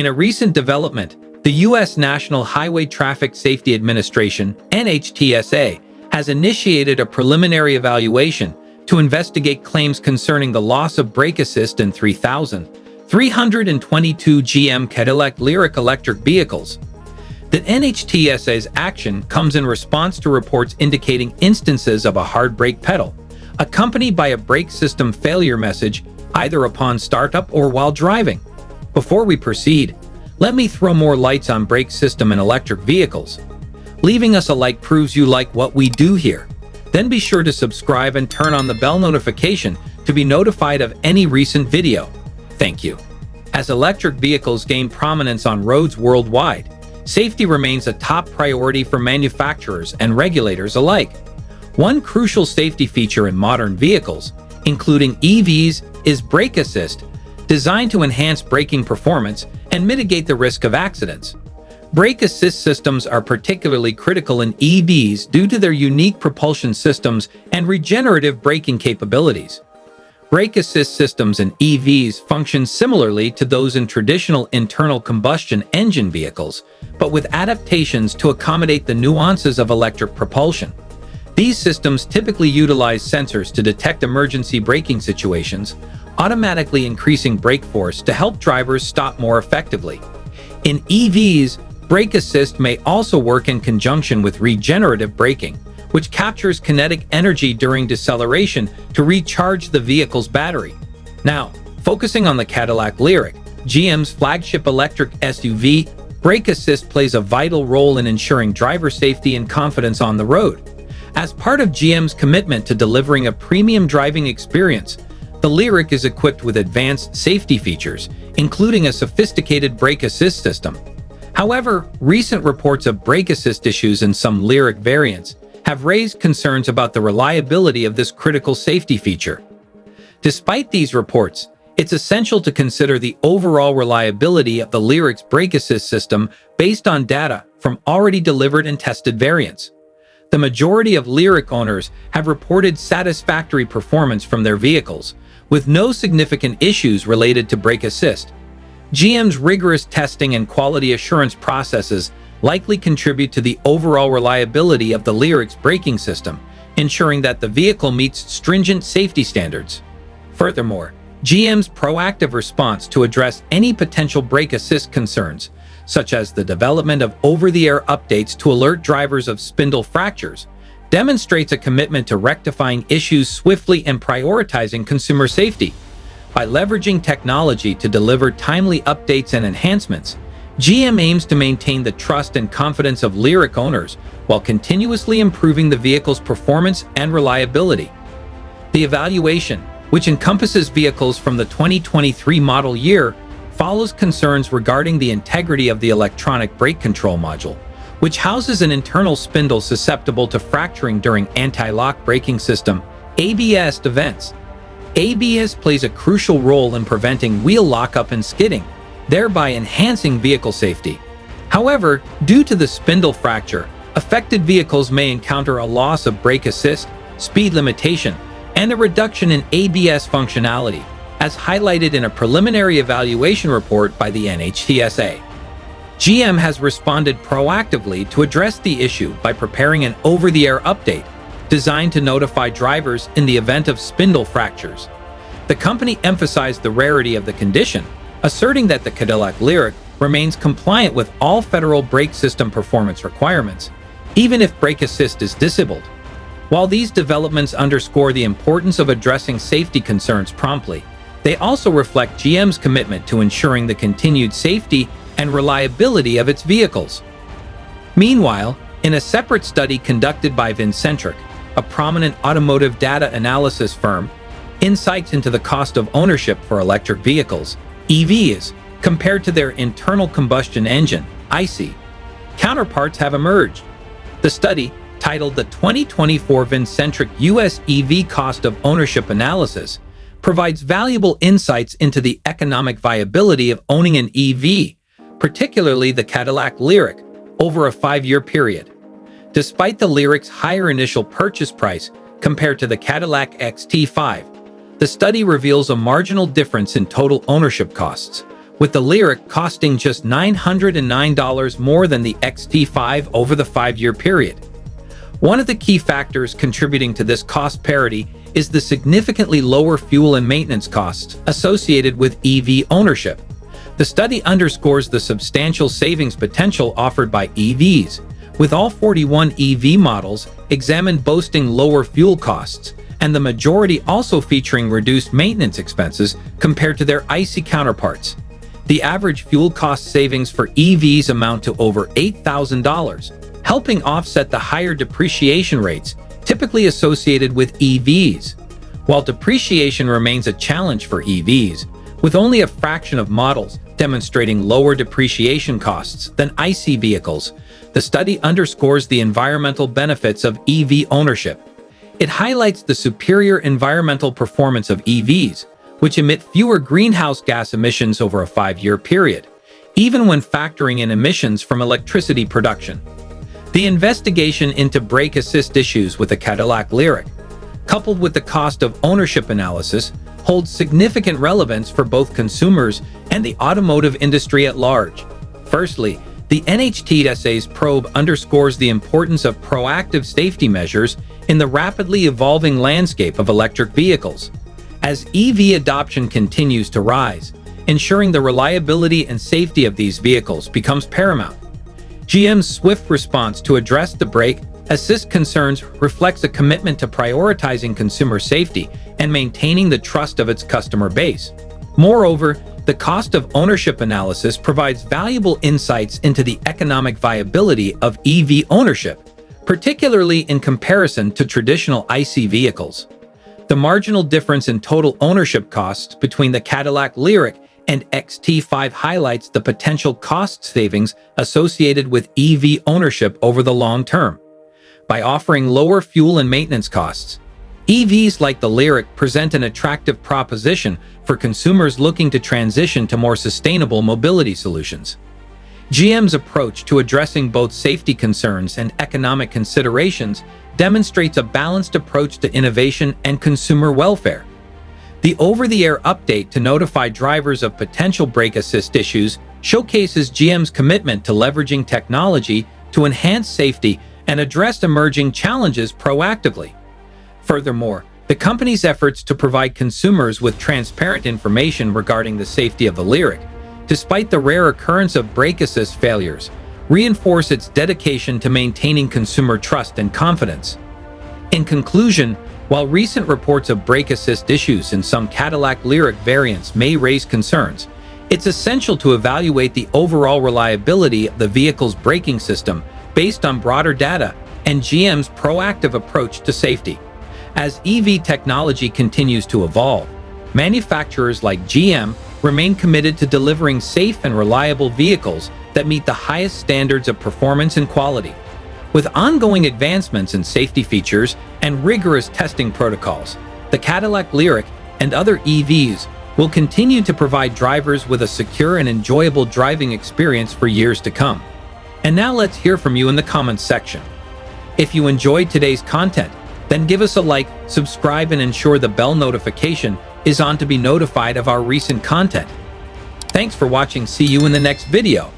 In a recent development, the U.S. National Highway Traffic Safety Administration, NHTSA, has initiated a preliminary evaluation to investigate claims concerning the loss of brake assist in 3,322 GM Cadillac Lyriq electric vehicles. The NHTSA's action comes in response to reports indicating instances of a hard brake pedal, accompanied by a brake system failure message either upon startup or while driving. Before we proceed, let me throw more lights on brake system in electric vehicles. Leaving us a like proves you like what we do here. Then be sure to subscribe and turn on the bell notification to be notified of any recent video. Thank you. As electric vehicles gain prominence on roads worldwide, safety remains a top priority for manufacturers and regulators alike. One crucial safety feature in modern vehicles, including EVs, is brake assist, designed to enhance braking performance and mitigate the risk of accidents. Brake assist systems are particularly critical in EVs due to their unique propulsion systems and regenerative braking capabilities. Brake assist systems in EVs function similarly to those in traditional internal combustion engine vehicles, but with adaptations to accommodate the nuances of electric propulsion. These systems typically utilize sensors to detect emergency braking situations, automatically increasing brake force to help drivers stop more effectively. In EVs, brake assist may also work in conjunction with regenerative braking, which captures kinetic energy during deceleration to recharge the vehicle's battery. Now, focusing on the Cadillac Lyriq, GM's flagship electric SUV, brake assist plays a vital role in ensuring driver safety and confidence on the road. As part of GM's commitment to delivering a premium driving experience, the Lyriq is equipped with advanced safety features, including a sophisticated brake assist system. However, recent reports of brake assist issues in some Lyriq variants have raised concerns about the reliability of this critical safety feature. Despite these reports, it's essential to consider the overall reliability of the Lyriq's brake assist system based on data from already delivered and tested variants. The majority of Lyriq owners have reported satisfactory performance from their vehicles, with no significant issues related to brake assist. GM's rigorous testing and quality assurance processes likely contribute to the overall reliability of the Lyriq's braking system, ensuring that the vehicle meets stringent safety standards. Furthermore, GM's proactive response to address any potential brake assist concerns, such as the development of over-the-air updates to alert drivers of spindle fractures, demonstrates a commitment to rectifying issues swiftly and prioritizing consumer safety. By leveraging technology to deliver timely updates and enhancements, GM aims to maintain the trust and confidence of Lyriq owners while continuously improving the vehicle's performance and reliability. The evaluation, which encompasses vehicles from the 2023 model year, follows concerns regarding the integrity of the electronic brake control module, which houses an internal spindle susceptible to fracturing during anti-lock braking system (ABS) events. ABS plays a crucial role in preventing wheel lockup and skidding, thereby enhancing vehicle safety. However, due to the spindle fracture, affected vehicles may encounter a loss of brake assist, speed limitation, and a reduction in ABS functionality, as highlighted in a preliminary evaluation report by the NHTSA. GM has responded proactively to address the issue by preparing an over-the-air update designed to notify drivers in the event of spindle fractures. The company emphasized the rarity of the condition, asserting that the Cadillac Lyriq remains compliant with all federal brake system performance requirements, even if brake assist is disabled. While these developments underscore the importance of addressing safety concerns promptly, they also reflect GM's commitment to ensuring the continued safety and reliability of its vehicles. Meanwhile, in a separate study conducted by Viabilty, a prominent automotive data analysis firm, insights into the cost of ownership for electric vehicles, EVs, compared to their internal combustion engine, ICE, counterparts have emerged. The study, titled the 2024 Viabilty US EV Cost of Ownership Analysis, provides valuable insights into the economic viability of owning an EV, particularly the Cadillac Lyriq, over a 5-year period. Despite the Lyriq's higher initial purchase price compared to the Cadillac XT5, the study reveals a marginal difference in total ownership costs, with the Lyriq costing just $909 more than the XT5 over the 5-year period. One of the key factors contributing to this cost parity is the significantly lower fuel and maintenance costs associated with EV ownership. The study underscores the substantial savings potential offered by EVs, with all 41 EV models examined boasting lower fuel costs, and the majority also featuring reduced maintenance expenses compared to their ICE counterparts. The average fuel cost savings for EVs amount to over $8,000, helping offset the higher depreciation rates typically associated with EVs. While depreciation remains a challenge for EVs, with only a fraction of models demonstrating lower depreciation costs than ICE vehicles, the study underscores the environmental benefits of EV ownership. It highlights the superior environmental performance of EVs, which emit fewer greenhouse gas emissions over a 5-year period, even when factoring in emissions from electricity production. The investigation into brake assist issues with the Cadillac Lyriq, coupled with the cost of ownership analysis, holds significant relevance for both consumers and the automotive industry at large. Firstly, the NHTSA's probe underscores the importance of proactive safety measures in the rapidly evolving landscape of electric vehicles. As EV adoption continues to rise, ensuring the reliability and safety of these vehicles becomes paramount. GM's swift response to address the brake assist concerns reflects a commitment to prioritizing consumer safety and maintaining the trust of its customer base. Moreover, the cost of ownership analysis provides valuable insights into the economic viability of EV ownership, particularly in comparison to traditional ICE vehicles. The marginal difference in total ownership costs between the Cadillac Lyriq and XT5 highlights the potential cost savings associated with EV ownership over the long term. By offering lower fuel and maintenance costs, EVs like the Lyriq present an attractive proposition for consumers looking to transition to more sustainable mobility solutions. GM's approach to addressing both safety concerns and economic considerations demonstrates a balanced approach to innovation and consumer welfare. The over-the-air update to notify drivers of potential brake assist issues showcases GM's commitment to leveraging technology to enhance safety and address emerging challenges proactively. Furthermore, the company's efforts to provide consumers with transparent information regarding the safety of the Lyriq, despite the rare occurrence of brake assist failures, reinforce its dedication to maintaining consumer trust and confidence. In conclusion, while recent reports of brake assist issues in some Cadillac Lyriq variants may raise concerns, it's essential to evaluate the overall reliability of the vehicle's braking system based on broader data and GM's proactive approach to safety. As EV technology continues to evolve, manufacturers like GM remain committed to delivering safe and reliable vehicles that meet the highest standards of performance and quality. With ongoing advancements in safety features and rigorous testing protocols, the Cadillac Lyriq and other EVs will continue to provide drivers with a secure and enjoyable driving experience for years to come. And now let's hear from you in the comments section. If you enjoyed today's content, then give us a like, subscribe, and ensure the bell notification is on to be notified of our recent content. Thanks for watching. See you in the next video.